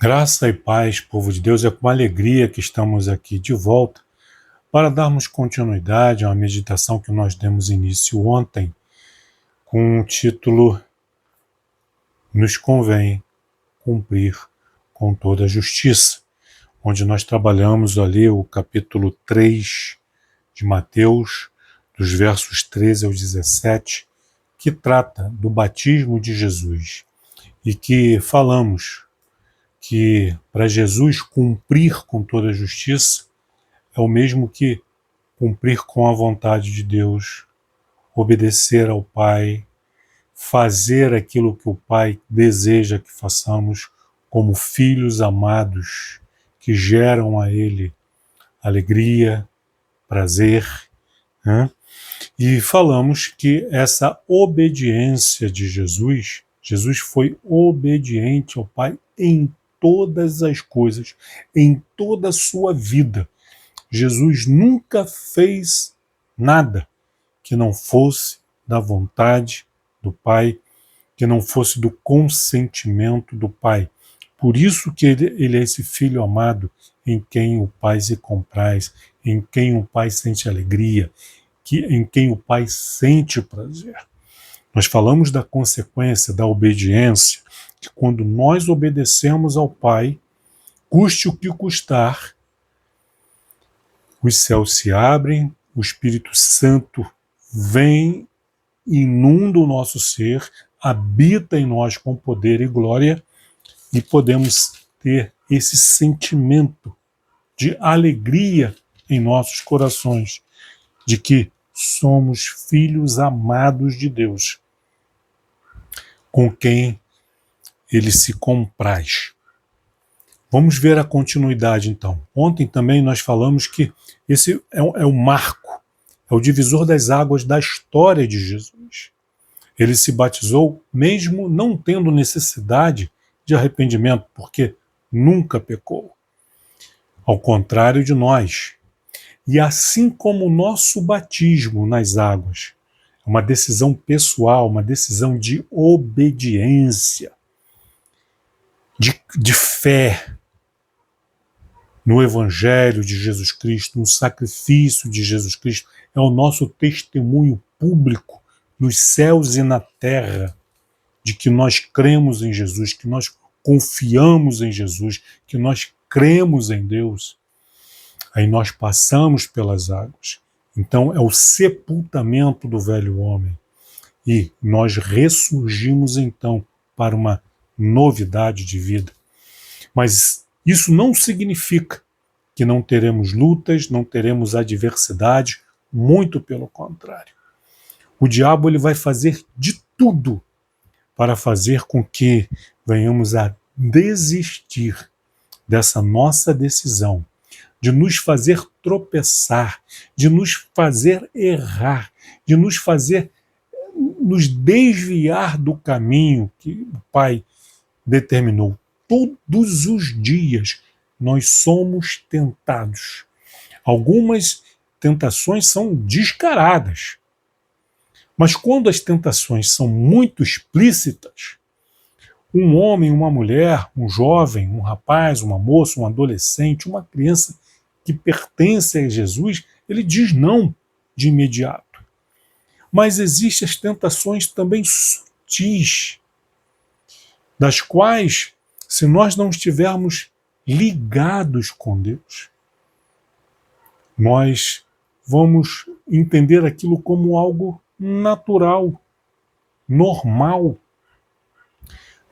Graça e paz, povo de Deus, é com alegria que estamos aqui de volta para darmos continuidade a uma meditação que nós demos início ontem, com o título Nos convém cumprir com toda a justiça, onde nós trabalhamos ali o capítulo 3 de Mateus, dos versos 13 ao 17, que trata do batismo de Jesus, e que falamos que para Jesus cumprir com toda a justiça é o mesmo que cumprir com a vontade de Deus, obedecer ao Pai, fazer aquilo que o Pai deseja que façamos como filhos amados que geram a Ele alegria, prazer, né? E falamos que essa obediência de Jesus, Jesus foi obediente ao Pai em todas as coisas, em toda a sua vida. Jesus nunca fez nada que não fosse da vontade do Pai, que não fosse do consentimento do Pai. Por isso que ele é esse filho amado em quem o Pai se compraz, em quem o Pai sente alegria, em quem o Pai sente prazer. Nós falamos da consequência da obediência, que quando nós obedecemos ao Pai, custe o que custar, os céus se abrem, o Espírito Santo vem, inunda o nosso ser, habita em nós com poder e glória, e podemos ter esse sentimento de alegria em nossos corações, de que somos filhos amados de Deus, com quem Ele se compraz. Vamos ver a continuidade, então. Ontem também nós falamos que esse é o marco, é o divisor das águas da história de Jesus. Ele se batizou mesmo não tendo necessidade de arrependimento, porque nunca pecou. Ao contrário de nós. E assim como o nosso batismo nas águas, é uma decisão pessoal, uma decisão de obediência, de fé, no Evangelho de Jesus Cristo, no sacrifício de Jesus Cristo, é o nosso testemunho público nos céus e na terra, de que nós cremos em Jesus, que nós confiamos em Jesus, que nós cremos em Deus. Aí nós passamos pelas águas. Então é o sepultamento do velho homem. E nós ressurgimos então para uma novidade de vida. Mas isso não significa que não teremos lutas, não teremos adversidade, muito pelo contrário. O diabo ele vai fazer de tudo para fazer com que venhamos a desistir dessa nossa decisão, de nos fazer tropeçar, de nos fazer errar, de nos fazer nos desviar do caminho que o Pai determinou. Todos os dias nós somos tentados. Algumas tentações são descaradas. Mas quando as tentações são muito explícitas, um homem, uma mulher, um jovem, um rapaz, uma moça, um adolescente, uma criança que pertence a Jesus, ele diz não de imediato. Mas existem as tentações também sutis, das quais, se nós não estivermos ligados com Deus, nós vamos entender aquilo como algo natural, normal.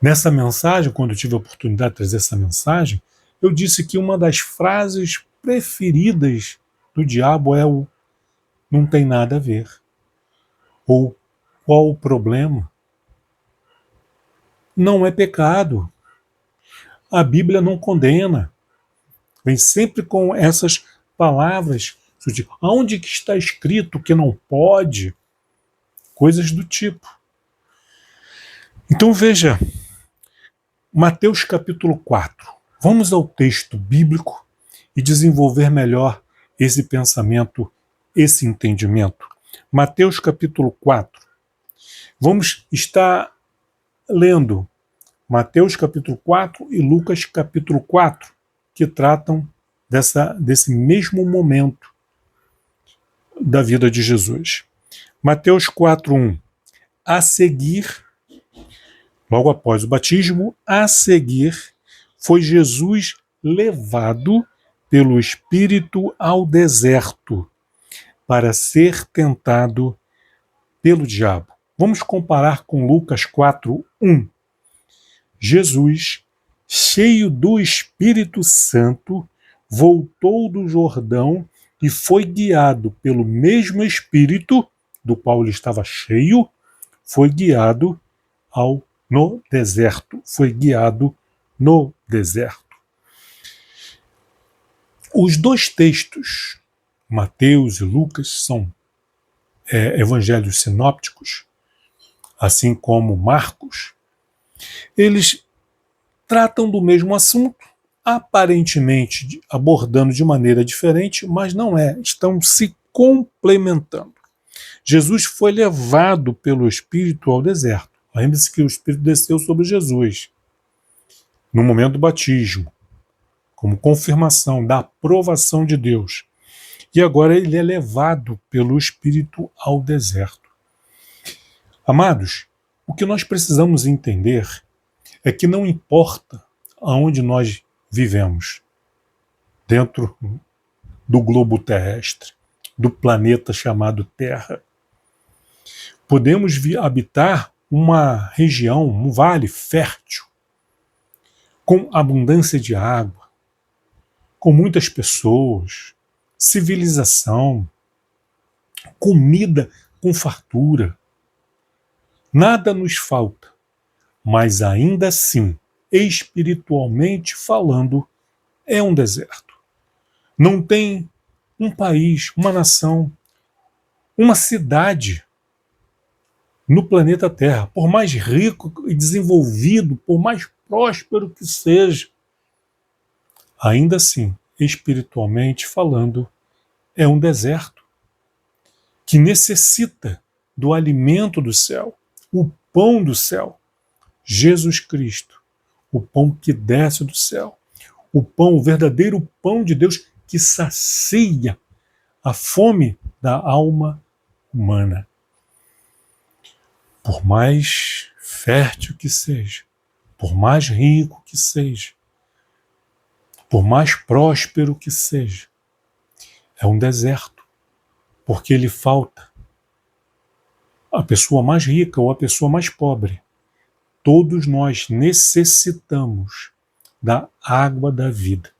Nessa mensagem, quando eu tive a oportunidade de trazer essa mensagem, eu disse que uma das frases preferidas do diabo é o "não tem nada a ver", ou "qual o problema?". Não é pecado. A Bíblia não condena. Vem sempre com essas palavras sutis. Aonde que está escrito que não pode? Coisas do tipo. Então veja, Mateus capítulo 4. Vamos ao texto bíblico e desenvolver melhor esse pensamento, esse entendimento. Mateus capítulo 4. Vamos estar lendo Mateus capítulo 4 e Lucas capítulo 4, que tratam desse mesmo momento da vida de Jesus. Mateus 4:1. A seguir, logo após o batismo, a seguir, foi Jesus levado pelo Espírito ao deserto para ser tentado pelo diabo. Vamos comparar com Lucas 4:1. Jesus, cheio do Espírito Santo, voltou do Jordão e foi guiado pelo mesmo Espírito do qual ele estava cheio, foi guiado no deserto. Foi guiado no deserto. Os dois textos, Mateus e Lucas, são evangelhos sinópticos, assim como Marcos. Eles tratam do mesmo assunto, aparentemente abordando de maneira diferente, mas não é, estão se complementando. Jesus foi levado pelo Espírito ao deserto. Lembre-se que o Espírito desceu sobre Jesus no momento do batismo, como confirmação da aprovação de Deus. E agora ele é levado pelo Espírito ao deserto. Amados, o que nós precisamos entender é que não importa aonde nós vivemos, dentro do globo terrestre, do planeta chamado Terra, podemos habitar uma região, um vale fértil, com abundância de água, com muitas pessoas, civilização, comida com fartura. Nada nos falta, mas ainda assim, espiritualmente falando, é um deserto. Não tem um país, uma nação, uma cidade no planeta Terra, por mais rico e desenvolvido, por mais próspero que seja, ainda assim, espiritualmente falando, é um deserto que necessita do alimento do céu, o pão do céu, Jesus Cristo, o pão que desce do céu, o pão, o verdadeiro pão de Deus que sacia a fome da alma humana. Por mais fértil que seja, por mais rico que seja, por mais próspero que seja, é um deserto, porque lhe falta a pessoa mais rica ou a pessoa mais pobre. Todos nós necessitamos da água da vida.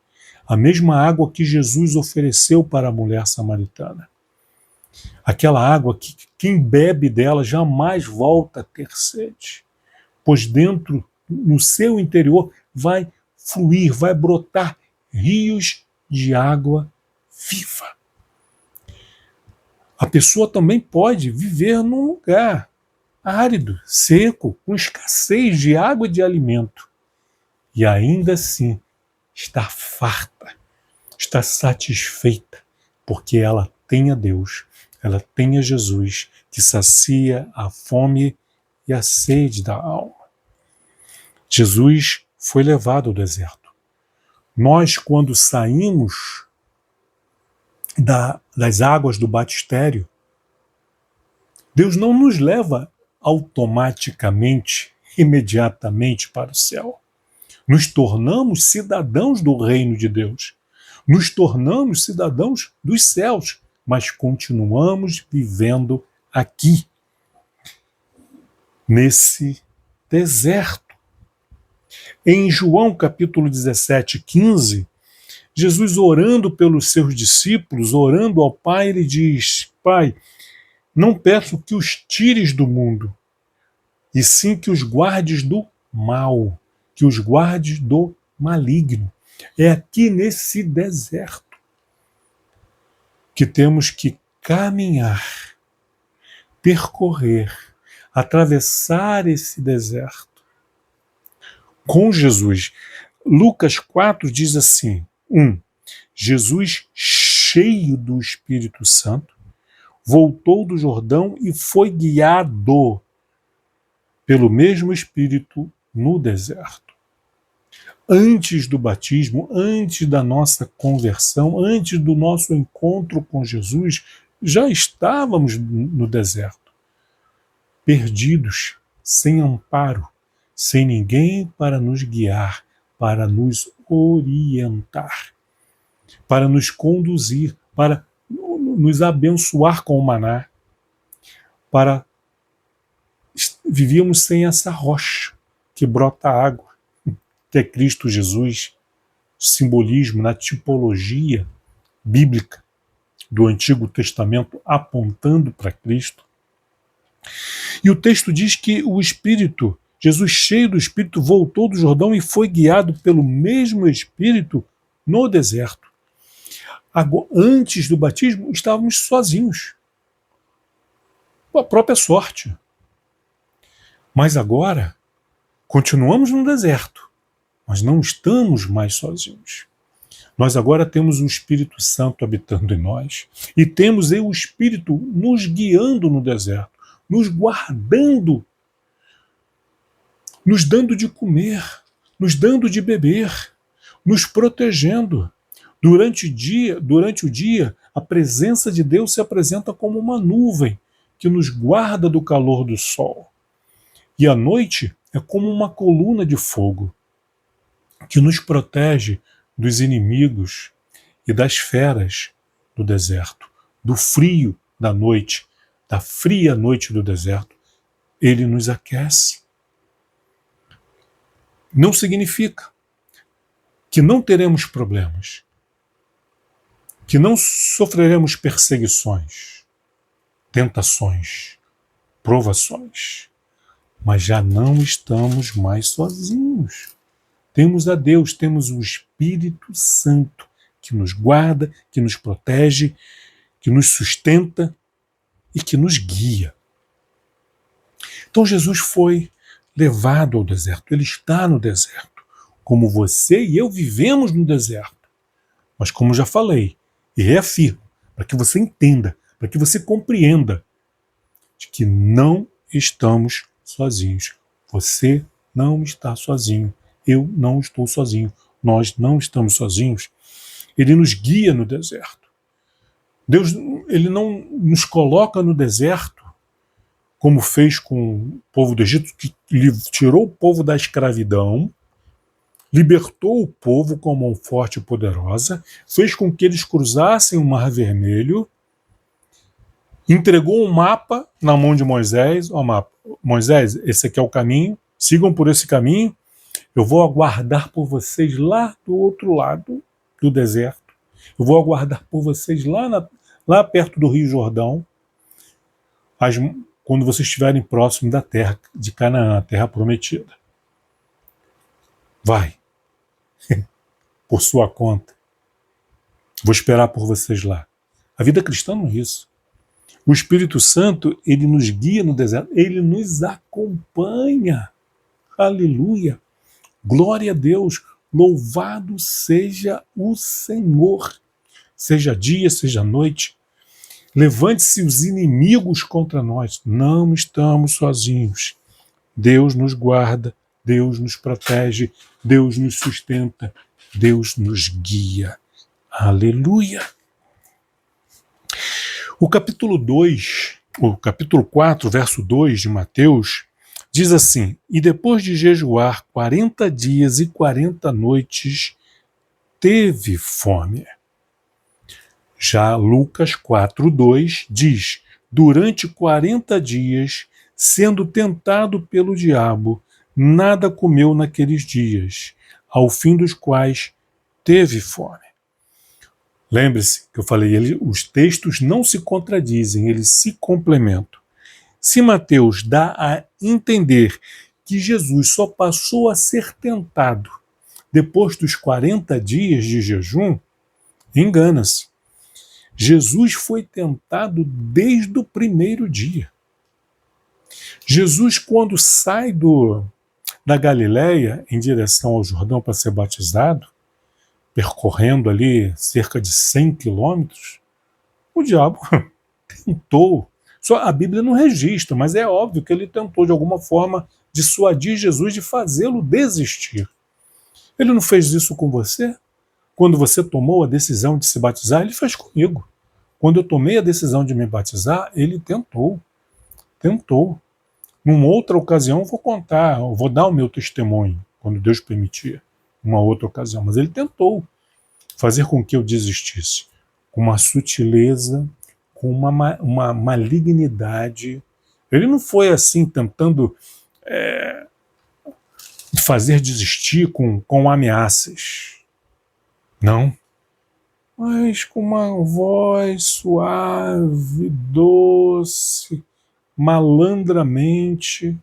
A mesma água que Jesus ofereceu para a mulher samaritana. Aquela água que quem bebe dela jamais volta a ter sede, pois dentro, no seu interior, vai fluir, vai brotar rios de água viva. A pessoa também pode viver num lugar árido, seco, com escassez de água e de alimento, e ainda assim estar farta, estar satisfeita, porque ela tem a Deus, ela tem a Jesus, que sacia a fome e a sede da alma. Jesus foi levado ao deserto. Nós, quando saímos das águas do batistério, Deus não nos leva automaticamente, imediatamente para o céu. Nos tornamos cidadãos do reino de Deus. Nos tornamos cidadãos dos céus, mas continuamos vivendo aqui, nesse deserto. Em João capítulo 17:15, Jesus orando pelos seus discípulos, orando ao Pai, ele diz: Pai, não peço que os tires do mundo, e sim que os guardes do mal, que os guardes do maligno. É aqui nesse deserto que temos que caminhar, percorrer, atravessar esse deserto com Jesus. Lucas 4 diz assim: 1. Jesus, cheio do Espírito Santo, voltou do Jordão e foi guiado pelo mesmo Espírito no deserto. Antes do batismo, antes da nossa conversão, antes do nosso encontro com Jesus, já estávamos no deserto, perdidos, sem amparo, sem ninguém para nos guiar, para nos orientar, para nos conduzir, para nos abençoar com o maná, vivíamos sem essa rocha que brota água, que é Cristo Jesus, simbolismo na tipologia bíblica do Antigo Testamento apontando para Cristo. E o texto diz que o Espírito, Jesus cheio do Espírito, voltou do Jordão e foi guiado pelo mesmo Espírito no deserto. Agora, antes do batismo, estávamos sozinhos, com a própria sorte. Mas agora, continuamos no deserto, mas não estamos mais sozinhos. Nós agora temos o Espírito Santo habitando em nós e temos o Espírito nos guiando no deserto, nos guardando, nos dando de comer, nos dando de beber, nos protegendo. Durante o dia, a presença de Deus se apresenta como uma nuvem que nos guarda do calor do sol. E à noite é como uma coluna de fogo que nos protege dos inimigos e das feras do deserto, do frio da noite, da fria noite do deserto. Ele nos aquece. Não significa que não teremos problemas, que não sofreremos perseguições, tentações, provações, mas já não estamos mais sozinhos. Temos a Deus, temos o Espírito Santo que nos guarda, que nos protege, que nos sustenta e que nos guia. Então Jesus foi levado ao deserto, ele está no deserto, como você e eu vivemos no deserto. Mas como já falei, e reafirmo, para que você entenda, para que você compreenda, de que não estamos sozinhos. Você não está sozinho. Eu não estou sozinho. Nós não estamos sozinhos. Ele nos guia no deserto. Deus, ele não nos coloca no deserto como fez com o povo do Egito, que tirou o povo da escravidão, libertou o povo com a mão forte e poderosa, fez com que eles cruzassem o Mar Vermelho, entregou um mapa na mão de Moisés. Ó, mapa. Moisés, esse aqui é o caminho, sigam por esse caminho, eu vou aguardar por vocês lá do outro lado do deserto, eu vou aguardar por vocês lá perto do Rio Jordão, quando vocês estiverem próximo da terra de Canaã, a terra prometida. Vai, por sua conta, vou esperar por vocês lá. A vida cristã não é isso. O Espírito Santo, ele nos guia no deserto, ele nos acompanha. Aleluia! Glória a Deus! Louvado seja o Senhor! Seja dia, seja noite. Levante-se os inimigos contra nós. Não estamos sozinhos. Deus nos guarda, Deus nos protege, Deus nos sustenta, Deus nos guia. Aleluia! O capítulo 4, verso 2 de Mateus, diz assim: e depois de jejuar 40 dias e 40 noites, teve fome. Já Lucas 4:2 diz: durante 40 dias, sendo tentado pelo diabo, nada comeu naqueles dias, ao fim dos quais teve fome. Lembre-se que eu falei, os textos não se contradizem, eles se complementam. Se Mateus dá a entender que Jesus só passou a ser tentado depois dos 40 dias de jejum, engana-se. Jesus foi tentado desde o primeiro dia. Jesus, quando sai da Galileia em direção ao Jordão para ser batizado, percorrendo ali cerca de 100 quilômetros, o diabo tentou Só a Bíblia não registra, mas é óbvio que ele tentou de alguma forma dissuadir Jesus de fazê-lo desistir. Ele não fez isso com você? Quando você tomou a decisão de se batizar, ele fez comigo. Quando eu tomei a decisão de me batizar, ele tentou. Tentou. Numa outra ocasião, eu vou contar, eu vou dar o meu testemunho, quando Deus permitir, uma outra ocasião. Mas ele tentou fazer com que eu desistisse. Com uma sutileza, com uma malignidade. Ele não foi assim tentando fazer desistir com ameaças. Não. Mas com uma voz suave, doce, malandramente.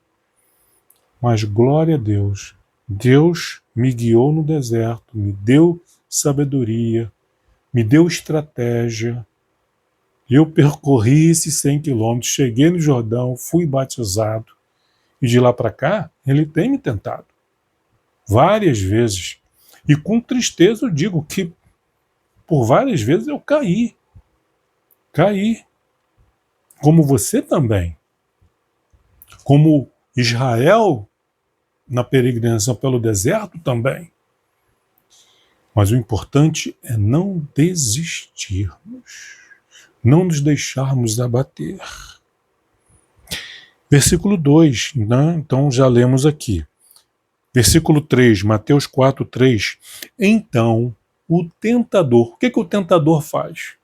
Mas glória a Deus. Deus me guiou no deserto, me deu sabedoria, me deu estratégia. Eu percorri esses 100 quilômetros, cheguei no Jordão, fui batizado. E de lá para cá, ele tem me tentado. Várias vezes. E com tristeza eu digo que por várias vezes eu caí. Caí. Como você também. Como Israel na peregrinação pelo deserto também. Mas o importante é não desistirmos. Não nos deixarmos abater. Versículo 2, né? Então já lemos aqui. Versículo 3, Mateus 4, 3. Então, o tentador, o que o tentador faz?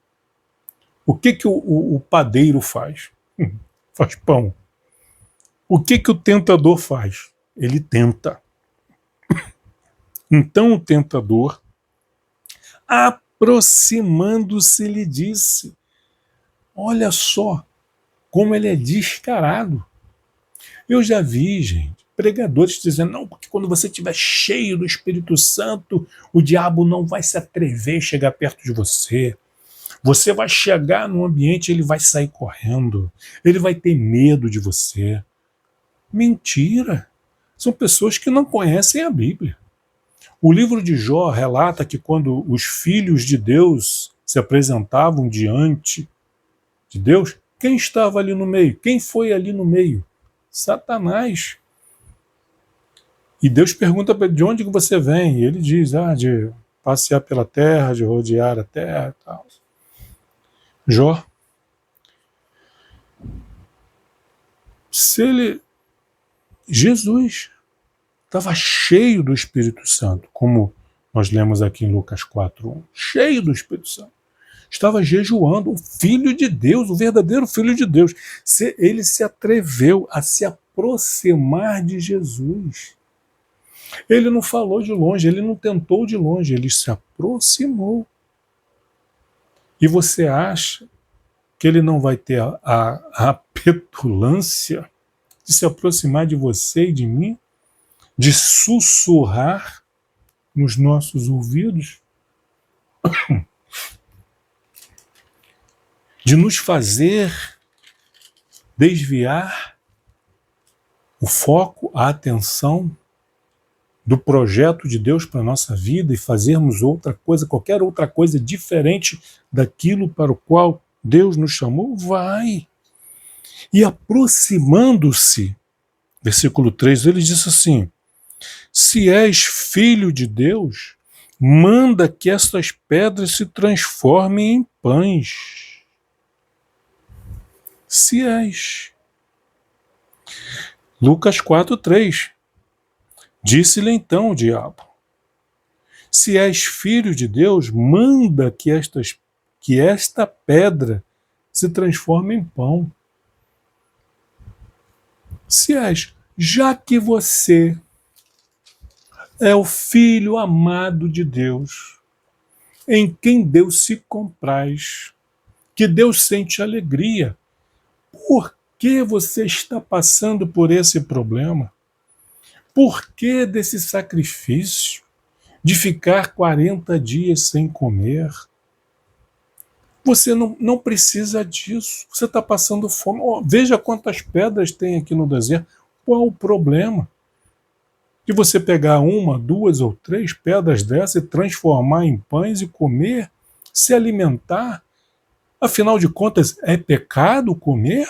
O que o padeiro faz? Faz pão. O que o tentador faz? Ele tenta. Então o tentador, aproximando-se, lhe disse: olha só como ele é descarado. Eu já vi, gente, pregadores dizendo: não, porque quando você estiver cheio do Espírito Santo, o diabo não vai se atrever a chegar perto de você. Você vai chegar no ambiente, ele vai sair correndo. Ele vai ter medo de você. Mentira! São pessoas que não conhecem a Bíblia. O livro de Jó relata que quando os filhos de Deus se apresentavam diante de Deus, quem estava ali no meio? Quem foi ali no meio? Satanás. E Deus pergunta para ele: de onde que você vem? E ele diz: de passear pela terra, de rodear a terra e tal. Jó. Jesus estava cheio do Espírito Santo, como nós lemos aqui em Lucas 4:1. Cheio do Espírito Santo. Estava jejuando, o Filho de Deus, o verdadeiro Filho de Deus. Ele se atreveu a se aproximar de Jesus. Ele não falou de longe, ele não tentou de longe, ele se aproximou. E você acha que ele não vai ter a petulância de se aproximar de você e de mim? De sussurrar nos nossos ouvidos? De nos fazer desviar o foco, a atenção do projeto de Deus para a nossa vida e fazermos outra coisa, qualquer outra coisa diferente daquilo para o qual Deus nos chamou? Vai. E aproximando-se, versículo 3, ele disse assim: se és filho de Deus, manda que estas pedras se transformem em pães. Se és. Lucas 4:3. Disse-lhe então o diabo: se és filho de Deus, manda que esta pedra se transforme em pão. Se és, já que você é o filho amado de Deus, em quem Deus se compraz, que Deus sente alegria, por que você está passando por esse problema? Por que desse sacrifício de ficar 40 dias sem comer? Você não precisa disso. Você está passando fome. Veja quantas pedras tem aqui no deserto. Qual o problema de você pegar 1, 2 ou 3 pedras dessas e transformar em pães e comer, se alimentar? Afinal de contas, é pecado comer?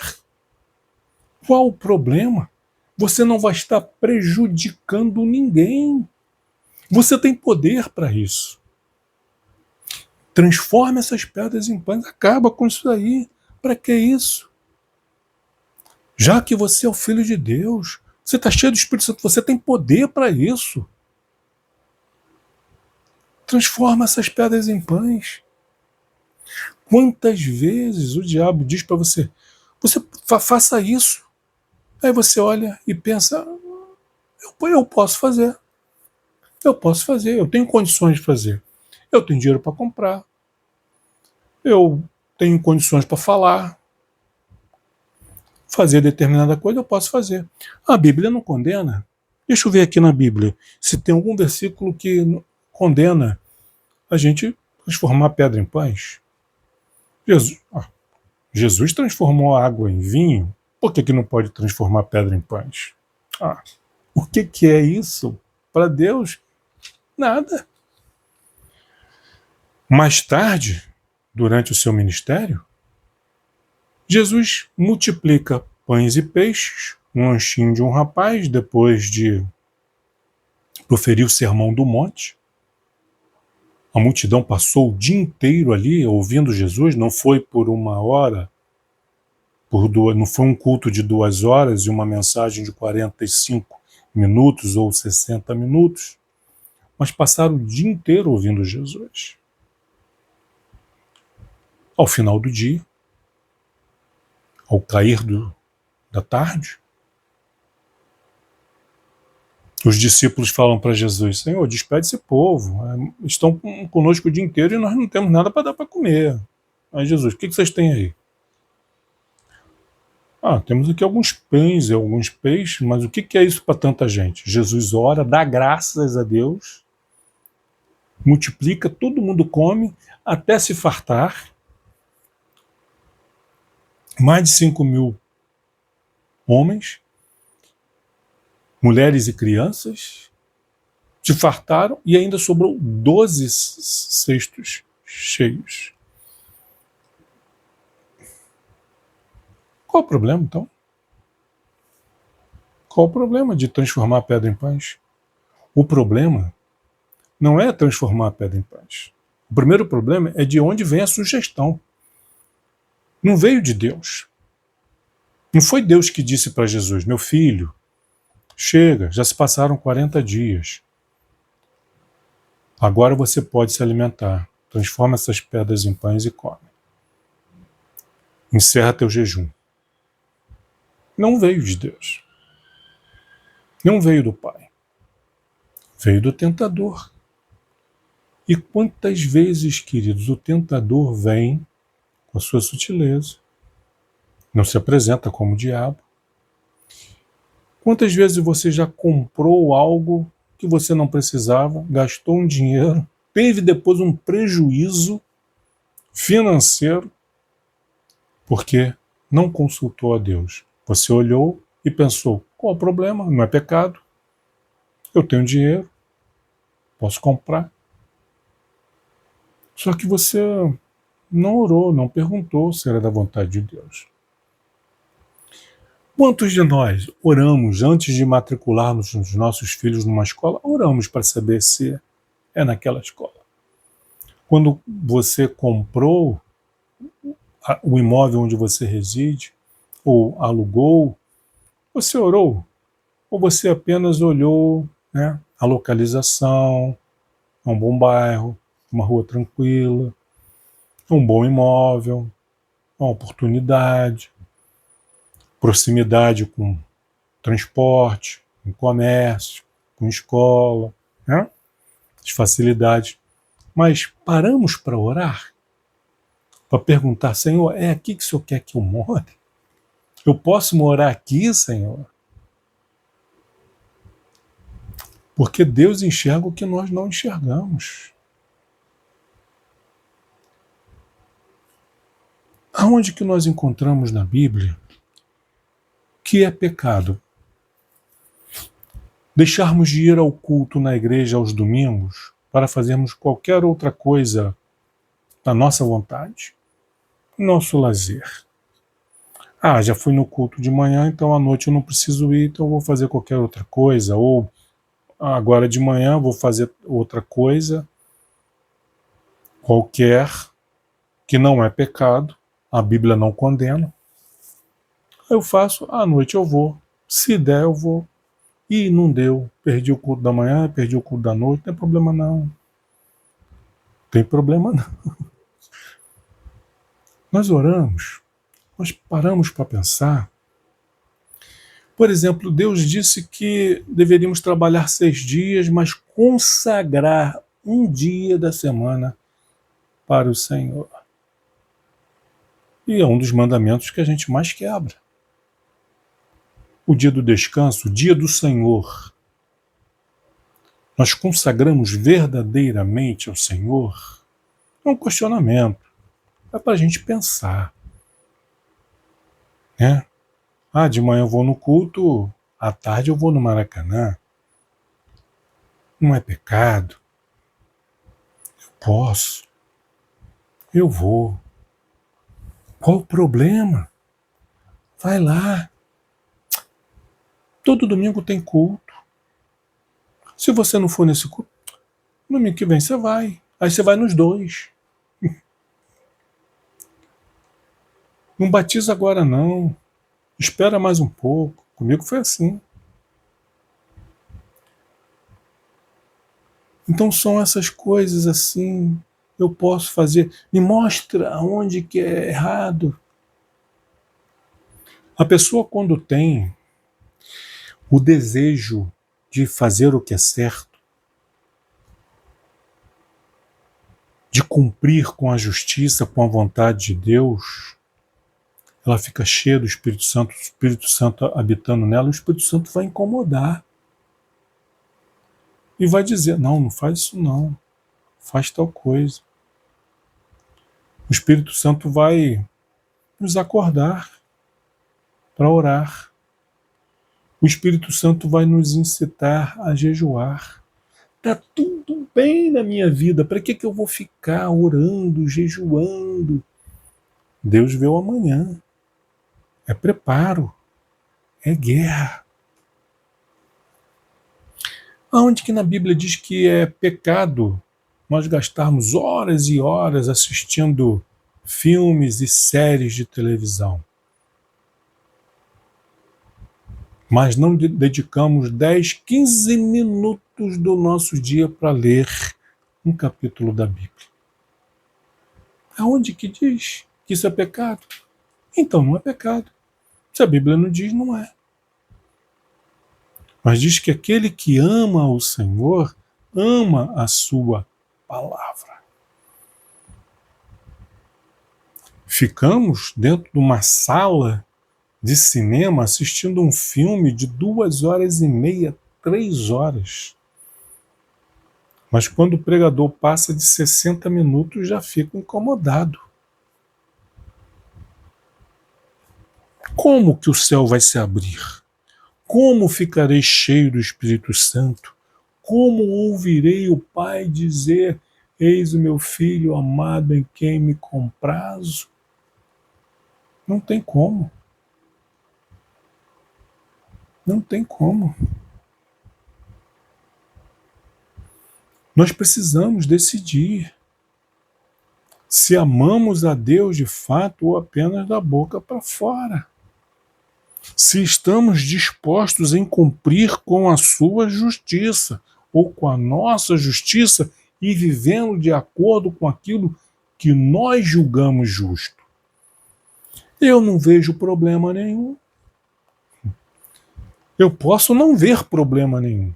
Qual o problema? Você não vai estar prejudicando ninguém. Você tem poder para isso. Transforma essas pedras em pães. Acaba com isso aí. Para que isso? Já que você é o Filho de Deus, você está cheio do Espírito Santo, você tem poder para isso. Transforma essas pedras em pães. Quantas vezes o diabo diz para você, faça isso. Aí você olha e pensa, eu posso fazer. Eu posso fazer, eu tenho condições de fazer. Eu tenho dinheiro para comprar. Eu tenho condições para falar. Fazer determinada coisa, eu posso fazer. A Bíblia não condena. Deixa eu ver aqui na Bíblia se tem algum versículo que condena a gente transformar pedra em pães. Jesus transformou a água em vinho. Por que não pode transformar pedra em pães? O que é isso? Para Deus, nada. Mais tarde, durante o seu ministério, Jesus multiplica pães e peixes, um lanchinho de um rapaz, depois de proferir o sermão do monte. A multidão passou o dia inteiro ali ouvindo Jesus, não foi por 1 hora, não foi um culto de 2 horas e uma mensagem de 45 minutos ou 60 minutos, mas passaram o dia inteiro ouvindo Jesus. Ao final do dia, ao cair da tarde, os discípulos falam para Jesus, Senhor, despede esse povo, estão conosco o dia inteiro e nós não temos nada para dar para comer. Aí Jesus, o que vocês têm aí? Temos aqui alguns pães e alguns peixes, mas o que é isso para tanta gente? Jesus ora, dá graças a Deus, multiplica, todo mundo come, até se fartar. Mais de 5.000 homens, mulheres e crianças, se fartaram e ainda sobrou 12 cestos cheios. Qual o problema, então? Qual o problema de transformar a pedra em pães? O problema não é transformar a pedra em pães. O primeiro problema é de onde vem a sugestão. Não veio de Deus. Não foi Deus que disse para Jesus, meu filho, chega, já se passaram 40 dias. Agora você pode se alimentar. Transforma essas pedras em pães e come. Encerra teu jejum. Não veio de Deus. Não veio do Pai. Veio do tentador. E quantas vezes, queridos, o tentador vem com a sua sutileza, não se apresenta como diabo. Quantas vezes você já comprou algo que você não precisava, gastou um dinheiro, teve depois um prejuízo financeiro, porque não consultou a Deus. Você olhou e pensou, qual o problema? Não é pecado. Eu tenho dinheiro, posso comprar. Só que você não orou, não perguntou se era da vontade de Deus. Quantos de nós oramos antes de matricularmos os nossos filhos numa escola? Oramos para saber se é naquela escola. Quando você comprou o imóvel onde você reside, ou alugou, você orou? Ou você apenas olhou, a localização, um bom bairro, uma rua tranquila, um bom imóvel, uma oportunidade, proximidade com transporte, com comércio, com escola, as facilidades. Mas paramos para orar? Para perguntar, Senhor, é aqui que o Senhor quer que eu more? Eu posso morar aqui, Senhor? Porque Deus enxerga o que nós não enxergamos. Aonde que nós encontramos na Bíblia que é pecado? Deixarmos de ir ao culto na igreja aos domingos para fazermos qualquer outra coisa da nossa vontade? Nosso lazer. Ah, já fui no culto de manhã, então à noite eu não preciso ir, então eu vou fazer qualquer outra coisa. Ou agora de manhã vou fazer outra coisa qualquer que não é pecado, a Bíblia não condena. Eu faço, à noite eu vou. Se der, eu vou. E não deu. Perdi o culto da manhã, perdi o culto da noite, não tem problema não. Tem problema não. Nós oramos, nós paramos para pensar. Por exemplo, Deus disse que deveríamos trabalhar 6 dias, mas consagrar um dia da semana para o Senhor. E é um dos mandamentos que a gente mais quebra. O dia do descanso, o dia do Senhor. Nós consagramos verdadeiramente ao Senhor? É um questionamento. É para a gente pensar. Né? Ah, de manhã eu vou no culto, à tarde eu vou no Maracanã. Não é pecado. Posso. Eu vou. Qual o problema? Vai lá. Todo domingo tem culto. Se você não for nesse culto, no domingo que vem você vai. Aí você vai nos dois. Não batiza agora não. Espera mais um pouco. Comigo foi assim. Então são essas coisas assim. Eu posso fazer. Me mostra onde que é errado. A pessoa quando tem o desejo de fazer o que é certo, de cumprir com a justiça, com a vontade de Deus, ela fica cheia do Espírito Santo habitando nela, o Espírito Santo vai incomodar. E vai dizer, não, não faz isso não, faz tal coisa. O Espírito Santo vai nos acordar para orar. O Espírito Santo vai nos incitar a jejuar. Está tudo bem na minha vida, para que eu vou ficar orando, jejuando? Deus vê o amanhã. É preparo, é guerra. Aonde que na Bíblia diz que é pecado nós gastarmos horas e horas assistindo filmes e séries de televisão, mas não dedicamos 10, 15 minutos do nosso dia para ler um capítulo da Bíblia? Aonde que diz que isso é pecado? Então não é pecado. Se a Bíblia não diz, não é. Mas diz que aquele que ama o Senhor, ama a sua palavra. Ficamos dentro de uma sala de cinema assistindo um filme de 2 horas e meia, 3 horas. Mas quando o pregador passa de 60 minutos, já fica incomodado. Como que o céu vai se abrir? Como ficarei cheio do Espírito Santo? Como ouvirei o Pai dizer, eis o meu filho amado em quem me comprazo? Não tem como. Não tem como. Nós precisamos decidir se amamos a Deus de fato ou apenas da boca para fora. Se estamos dispostos em cumprir com a sua justiça ou com a nossa justiça e vivendo de acordo com aquilo que nós julgamos justo. Eu não vejo problema nenhum. Eu posso não ver problema nenhum.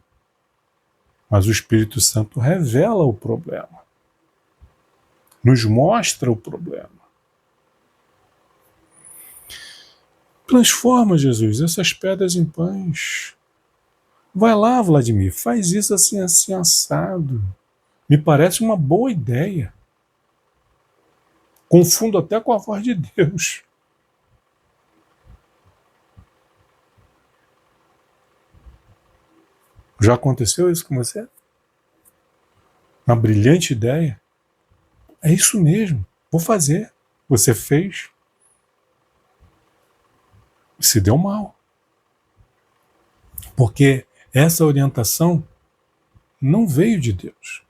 Mas o Espírito Santo revela o problema. Nos mostra o problema. Transforma, Jesus, essas pedras em pães. Vai lá, Vladimir, faz isso assim, assim, assado. Me parece uma boa ideia. Confundo até com a voz de Deus. Já aconteceu isso com você? Uma brilhante ideia? É isso mesmo, vou fazer. você fez e se deu mal. Porque essa orientação não veio de Deus.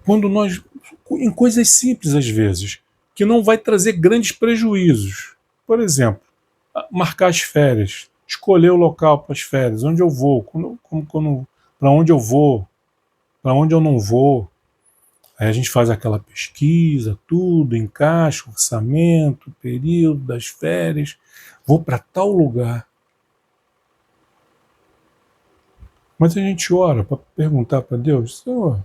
Quando nós, em coisas simples às vezes, que não vai trazer grandes prejuízos. Por exemplo, marcar as férias, escolher o local para as férias, onde eu vou, para onde eu vou, para onde eu não vou. Aí a gente faz aquela pesquisa, tudo, encaixa, orçamento, período das férias, vou para tal lugar. Mas a gente ora para perguntar para Deus, Senhor,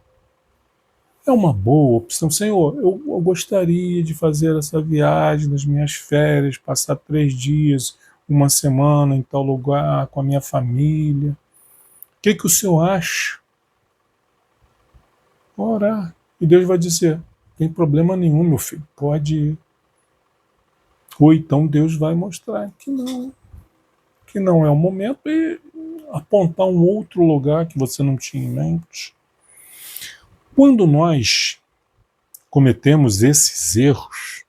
é uma boa opção. Senhor, eu gostaria de fazer essa viagem nas minhas férias, passar 3 dias, uma semana em tal lugar com a minha família. O que o Senhor acha? Orar. E Deus vai dizer, não tem problema nenhum, meu filho, pode ir. Ou então Deus vai mostrar que não é o momento e apontar um outro lugar que você não tinha em mente. Quando nós cometemos esses erros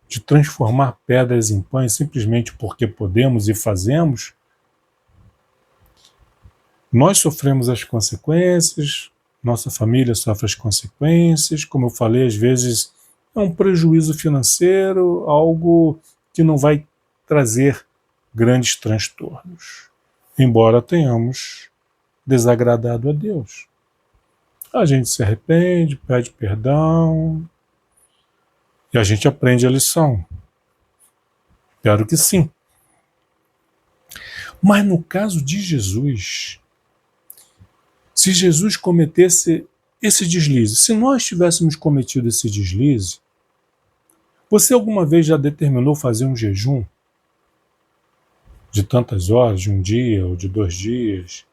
de transformar pedras em pães simplesmente porque podemos e fazemos, nós sofremos as consequências, nossa família sofre as consequências, como eu falei, às vezes é um prejuízo financeiro, algo que não vai trazer grandes transtornos, embora tenhamos desagradado a Deus. A gente se arrepende, pede perdão e a gente aprende a lição. Espero que sim. Mas no caso de Jesus, se Jesus cometesse esse deslize, se nós tivéssemos cometido esse deslize, você alguma vez já determinou fazer um jejum de tantas horas, de um dia ou de 2 dias,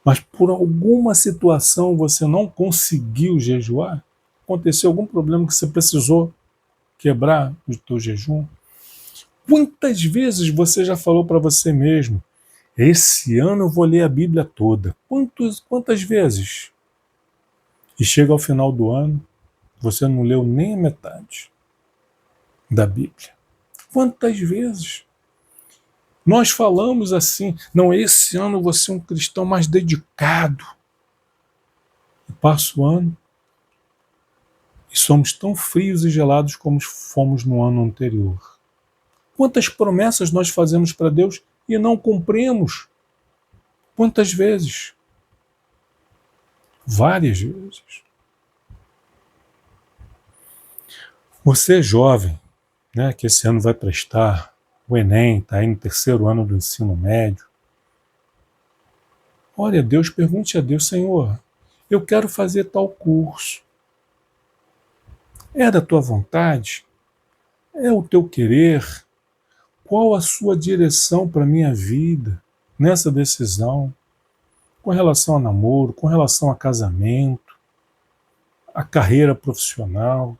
mas por alguma situação você não conseguiu jejuar? Aconteceu algum problema que você precisou quebrar o teu jejum? Quantas vezes você já falou para você mesmo, esse ano eu vou ler a Bíblia toda? Quantas vezes? E chega ao final do ano, você não leu nem a metade da Bíblia. Quantas vezes? Nós falamos assim, não, esse ano eu vou ser um cristão mais dedicado. E passa o ano e somos tão frios e gelados como fomos no ano anterior. Quantas promessas nós fazemos para Deus e não cumprimos? Quantas vezes? Várias vezes. Você é jovem, né, que esse ano vai prestar o Enem, está aí no 3º ano do ensino médio. Ore a Deus, pergunte a Deus, Senhor, eu quero fazer tal curso. É da tua vontade? É o teu querer? Qual a sua direção para a minha vida nessa decisão? Com relação a namoro, com relação a casamento, a carreira profissional.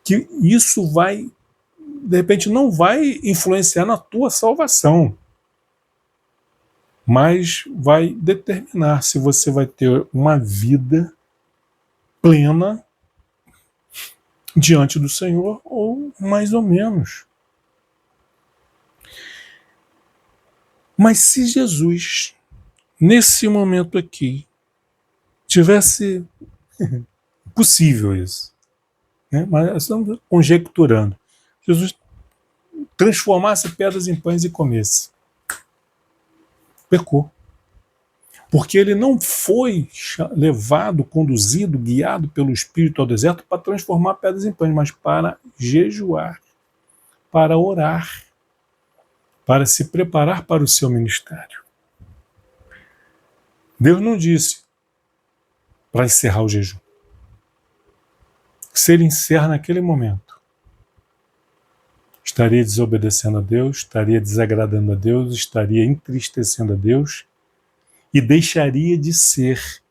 Que isso vai, de repente, não vai influenciar na tua salvação, mas vai determinar se você vai ter uma vida plena diante do Senhor ou mais ou menos. Mas se Jesus, nesse momento aqui, tivesse possível isso, né? Mas estamos conjecturando, Jesus transformasse pedras em pães e comesse, pecou. Porque ele não foi levado, conduzido, guiado pelo Espírito ao deserto para transformar pedras em pães, mas para jejuar, para orar, para se preparar para o seu ministério. Deus não disse para encerrar o jejum. Se ele encerra naquele momento, estaria desobedecendo a Deus, estaria desagradando a Deus, estaria entristecendo a Deus e deixaria de ser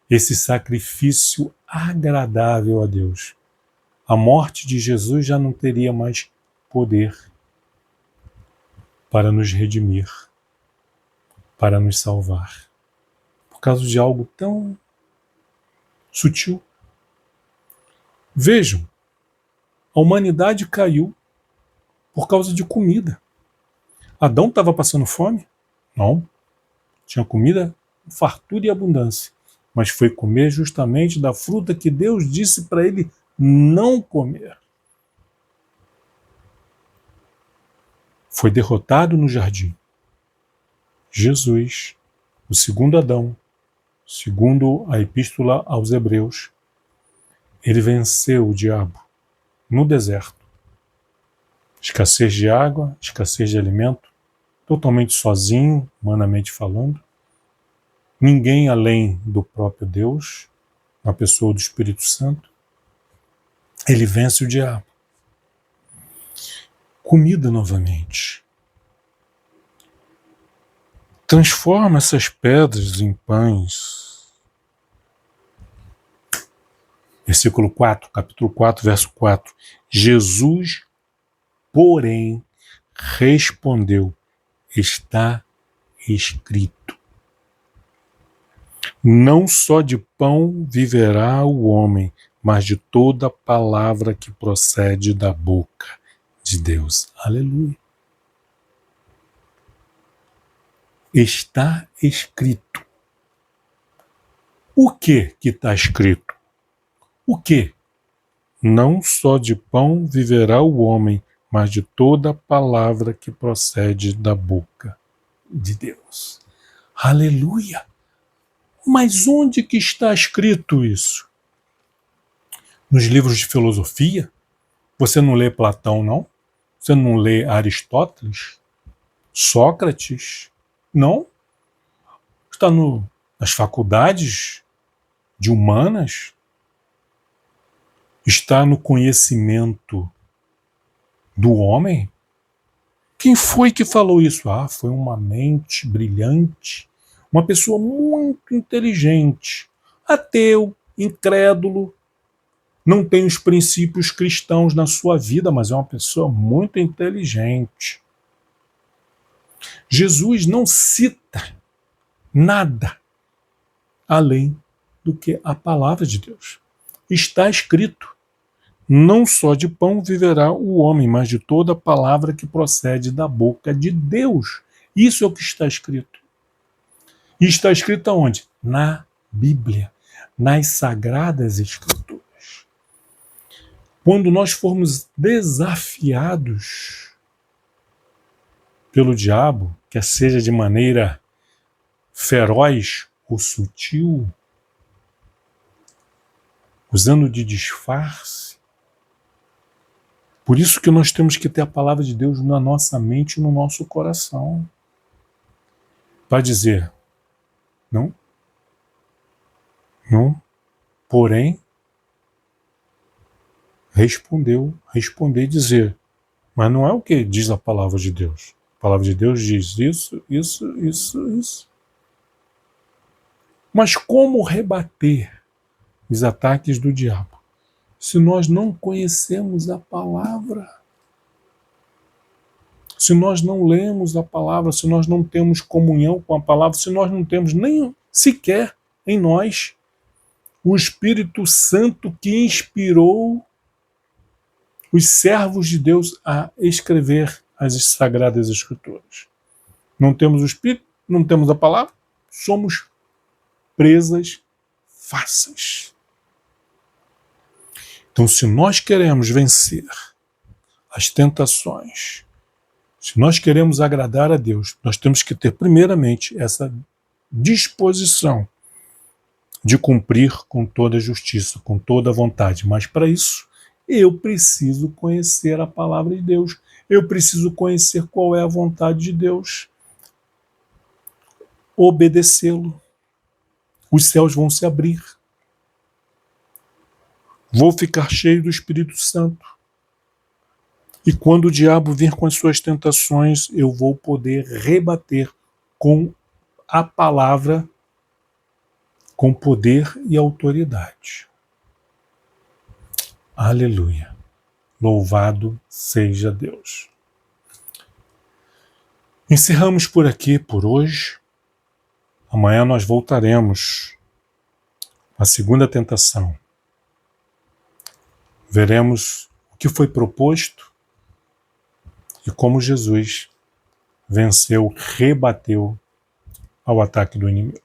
esse sacrifício agradável a Deus. A morte de Jesus já não teria mais poder para nos redimir, para nos salvar, por causa de algo tão sutil, Vejam, a humanidade caiu por causa de comida. Adão estava passando fome? Não. Tinha comida, fartura e abundância. Mas foi comer justamente da fruta que Deus disse para ele não comer. Foi derrotado no jardim. Jesus, o segundo Adão, segundo a Epístola aos Hebreus, ele venceu o diabo no deserto. Escassez de água, escassez de alimento, totalmente sozinho, humanamente falando. Ninguém além do próprio Deus, na pessoa do Espírito Santo. Ele vence o diabo. Comida novamente. Transforma essas pedras em pães. Versículo 4, capítulo 4, verso 4. Jesus, porém, respondeu: está escrito. Não só de pão viverá o homem, mas de toda palavra que procede da boca de Deus. Aleluia. Está escrito. O que está escrito? O que? Não só de pão viverá o homem, mas de toda palavra que procede da boca de Deus. Aleluia! Mas onde que está escrito isso? Nos livros de filosofia? Você não lê Platão, não? Você não lê Aristóteles? Sócrates? Não? Está nas faculdades de humanas? Está no conhecimento do homem? Quem foi que falou isso? Ah, foi uma mente brilhante, uma pessoa muito inteligente, ateu, incrédulo, não tem os princípios cristãos na sua vida, mas é uma pessoa muito inteligente. Jesus não cita nada além do que a palavra de Deus. Está escrito: não só de pão viverá o homem, mas de toda palavra que procede da boca de Deus. Isso é o que está escrito. E está escrito aonde? Na Bíblia, nas Sagradas Escrituras. Quando nós formos desafiados pelo diabo, quer seja de maneira feroz ou sutil, usando de disfarce, por isso que nós temos que ter a palavra de Deus na nossa mente e no nosso coração. Para dizer, não, porém, responder e dizer, mas não é o que diz a palavra de Deus. A palavra de Deus diz isso. Mas como rebater os ataques do diabo se nós não conhecemos a palavra? Se nós não lemos a palavra, se nós não temos comunhão com a palavra, se nós não temos nem sequer em nós o Espírito Santo que inspirou os servos de Deus a escrever as Sagradas Escrituras. Não temos o Espírito, não temos a palavra, somos presas fáceis. Então, se nós queremos vencer as tentações, se nós queremos agradar a Deus, nós temos que ter primeiramente essa disposição de cumprir com toda a justiça, com toda a vontade. Mas para isso, eu preciso conhecer a palavra de Deus. Eu preciso conhecer qual é a vontade de Deus. Obedecê-lo. Os céus vão se abrir. Vou ficar cheio do Espírito Santo. E quando o diabo vir com as suas tentações, eu vou poder rebater com a palavra, com poder e autoridade. Aleluia. Louvado seja Deus. Encerramos por aqui por hoje. Amanhã nós voltaremos à segunda tentação. veremos o que foi proposto e como Jesus venceu, rebateu ao ataque do inimigo.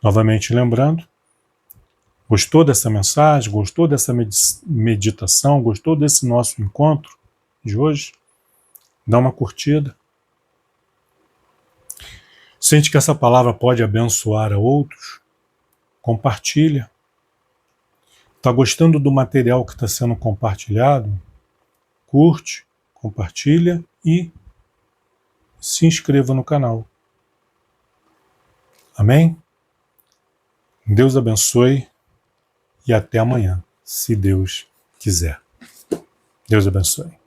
Novamente lembrando, gostou dessa mensagem, gostou dessa meditação, gostou desse nosso encontro de hoje? Dá uma curtida. Sente que essa palavra pode abençoar a outros? Compartilha. Está gostando do material que está sendo compartilhado? Curte, compartilha e se inscreva no canal. Amém? Deus abençoe e até amanhã, se Deus quiser. Deus abençoe.